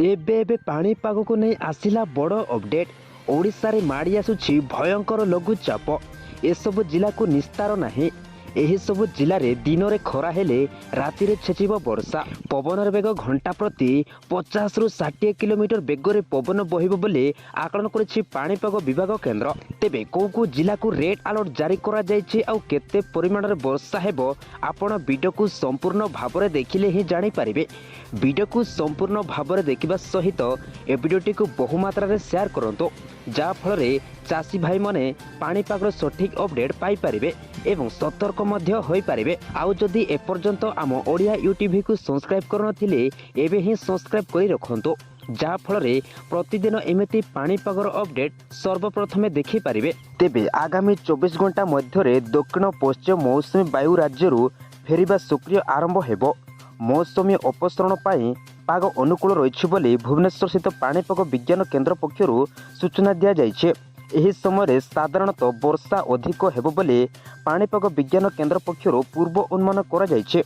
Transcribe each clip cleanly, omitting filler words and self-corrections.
ଏବେ ପାଣିପାଗକୁ ନେଇ ଆସିଲା ବଡ଼ ଅପଡେଟ୍। ଓଡ଼ିଶାରେ ମାଡ଼ି ଆସୁଛି ଭୟଙ୍କର ଲଘୁଚାପ। ଏସବୁ ଜିଲ୍ଲାକୁ ନିସ୍ତାର ନାହିଁ। ଏହିସବୁ ଜିଲ୍ଲାରେ ଦିନରେ ଖରା ହେଲେ ରାତିରେ ଛେଚିବ ବର୍ଷା। ପବନର ବେଗ ଘଣ୍ଟା ପ୍ରତି 50ରୁ 60 କିଲୋମିଟର ବେଗରେ ପବନ ବହିବ ବୋଲି ଆକଳନ କରିଛି ପାଣିପାଗ ବିଭାଗ କେନ୍ଦ୍ର। ତେବେ କେଉଁ କେଉଁ ଜିଲ୍ଲାକୁ ରେଡ୍ ଆଲର୍ଟ ଜାରି କରାଯାଇଛି ଆଉ କେତେ ପରିମାଣରେ ବର୍ଷା ହେବ ଆପଣ ଭିଡ଼ିଓକୁ ସମ୍ପୂର୍ଣ୍ଣ ଭାବରେ ଦେଖିଲେ ହିଁ ଜାଣିପାରିବେ। ଭିଡ଼ିଓକୁ ସମ୍ପୂର୍ଣ୍ଣ ଭାବରେ ଦେଖିବା ସହିତ ଏ ଭିଡ଼ିଓଟିକୁ ବହୁମାତ୍ରାରେ ସେୟାର କରନ୍ତୁ, ଯାହାଫଳରେ ଚାଷୀ ଭାଇମାନେ ପାଣିପାଗର ସଠିକ୍ ଅପଡେଟ୍ ପାଇପାରିବେ ଏବଂ ସତର୍କ ମଧ୍ୟ ହୋଇପାରିବେ। ଆଉ ଯଦି ଏପର୍ଯ୍ୟନ୍ତ ଆମ ଓଡ଼ିଆ ୟୁଟ୍ୟୁବକୁ ସବସ୍କ୍ରାଇବ୍ କରିନଥିଲେ ଏବେ ହିଁ ସବସ୍କ୍ରାଇବ୍ କରି ରଖନ୍ତୁ, ଯାହାଫଳରେ ପ୍ରତିଦିନ ଏମିତି ପାଣିପାଗର ଅପଡେଟ୍ ସର୍ବପ୍ରଥମେ ଦେଖିପାରିବେ। ତେବେ ଆଗାମୀ 24 ଘଣ୍ଟା ମଧ୍ୟରେ ଦକ୍ଷିଣ ପଶ୍ଚିମ ମୌସୁମୀ ବାୟୁ ରାଜ୍ୟରୁ ଫେରିବା ସକ୍ରିୟ ଆରମ୍ଭ ହେବ। ମୌସୁମୀ ଅପସରଣ ପାଇଁ ପାଗ ଅନୁକୂଳ ରହିଛି ବୋଲି ଭୁବନେଶ୍ୱରସ୍ଥିତ ପାଣିପାଗ ବିଜ୍ଞାନ କେନ୍ଦ୍ର ପକ୍ଷରୁ ସୂଚନା ଦିଆଯାଇଛି। ଏହି ସମୟରେ ସାଧାରଣତଃ ବର୍ଷା ଅଧିକ ହେବ ବୋଲି ପାଣିପାଗ ବିଜ୍ଞାନ କେନ୍ଦ୍ର ପକ୍ଷରୁ ପୂର୍ବ ଅନୁମାନ କରାଯାଇଛି।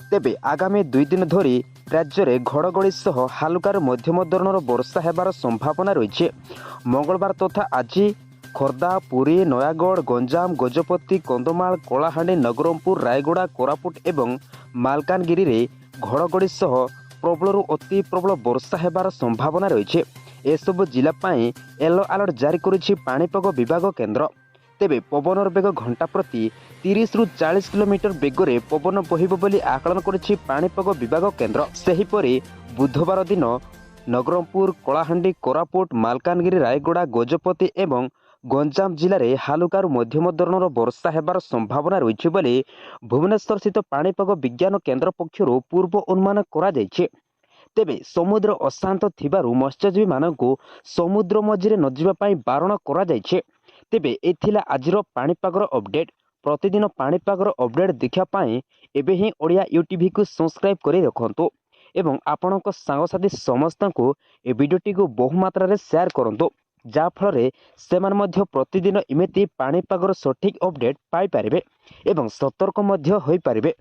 ତେବେ ଆଗାମୀ 2 ଦିନ ଧରି ରାଜ୍ୟରେ ଘଡ଼ଘଡ଼ି ସହ ହାଲକାରୁ ମଧ୍ୟମ ଧରଣର ବର୍ଷା ହେବାର ସମ୍ଭାବନା ରହିଛି। ମଙ୍ଗଳବାର ତଥା ଆଜି ଖୋର୍ଦ୍ଧା, ପୁରୀ, ନୟାଗଡ଼, ଗଞ୍ଜାମ, ଗଜପତି, କନ୍ଧମାଳ, କଳାହାଣ୍ଡି, ନବରଙ୍ଗପୁର, ରାୟଗଡ଼ା, କୋରାପୁଟ ଏବଂ ମାଲକାନଗିରିରେ ଘଡ଼ଘଡ଼ି ସହ ପ୍ରବଳରୁ ଅତି ପ୍ରବଳ ବର୍ଷା ହେବାର ସମ୍ଭାବନା ରହିଛି। ଏସବୁ ଜିଲ୍ଲା ପାଇଁ ୟେଲୋ ଆଲର୍ଟ ଜାରି କରିଛି ପାଣିପାଗ ବିଭାଗ କେନ୍ଦ୍ର। ତେବେ ପବନର ବେଗ ଘଣ୍ଟା ପ୍ରତି 30ରୁ 40 କିଲୋମିଟର ବେଗରେ ପବନ ବହିବ ବୋଲି ଆକଳନ କରିଛି ପାଣିପାଗ ବିଭାଗ କେନ୍ଦ୍ର। ସେହିପରି ବୁଧବାର ଦିନ ନବରଙ୍ଗପୁର, କଳାହାଣ୍ଡି, କୋରାପୁଟ, ମାଲକାନଗିରି, ରାୟଗଡ଼ା, ଗଜପତି ଏବଂ ଗଞ୍ଜାମ ଜିଲ୍ଲାରେ ହାଲକାରୁ ମଧ୍ୟମ ଧରଣର ବର୍ଷା ହେବାର ସମ୍ଭାବନା ରହିଛି ବୋଲି ଭୁବନେଶ୍ୱରସ୍ଥିତ ପାଣିପାଗ ବିଜ୍ଞାନ କେନ୍ଦ୍ର ପକ୍ଷରୁ ପୂର୍ବ ଅନୁମାନ କରାଯାଇଛି। ତେବେ ସମୁଦ୍ର ଅଶାନ୍ତ ଥିବାରୁ ମତ୍ସ୍ୟଜୀବୀମାନଙ୍କୁ ସମୁଦ୍ର ମଝିରେ ନ ଯିବା ପାଇଁ ବାରଣ କରାଯାଇଛି। ତେବେ ଏ ଥିଲା ଆଜିର ପାଣିପାଗର ଅପଡେଟ୍। ପ୍ରତିଦିନ ପାଣିପାଗର ଅପଡେଟ୍ ଦେଖିବା ପାଇଁ ଏବେ ହିଁ ଓଡ଼ିଆ ୟୁଟ୍ୟୁବକୁ ସବସ୍କ୍ରାଇବ୍ କରି ରଖନ୍ତୁ ଏବଂ ଆପଣଙ୍କ ସାଙ୍ଗସାଥି ସମସ୍ତଙ୍କୁ ଏ ଭିଡ଼ିଓଟିକୁ ବହୁମାତ୍ରାରେ ସେୟାର କରନ୍ତୁ, ଯାହାଫଳରେ ସେମାନେ ମଧ୍ୟ ପ୍ରତିଦିନ ଏମିତି ପାଣିପାଗର ସଠିକ୍ ଅପଡେଟ୍ ପାଇପାରିବେ ଏବଂ ସତର୍କ ମଧ୍ୟ ହୋଇପାରିବେ।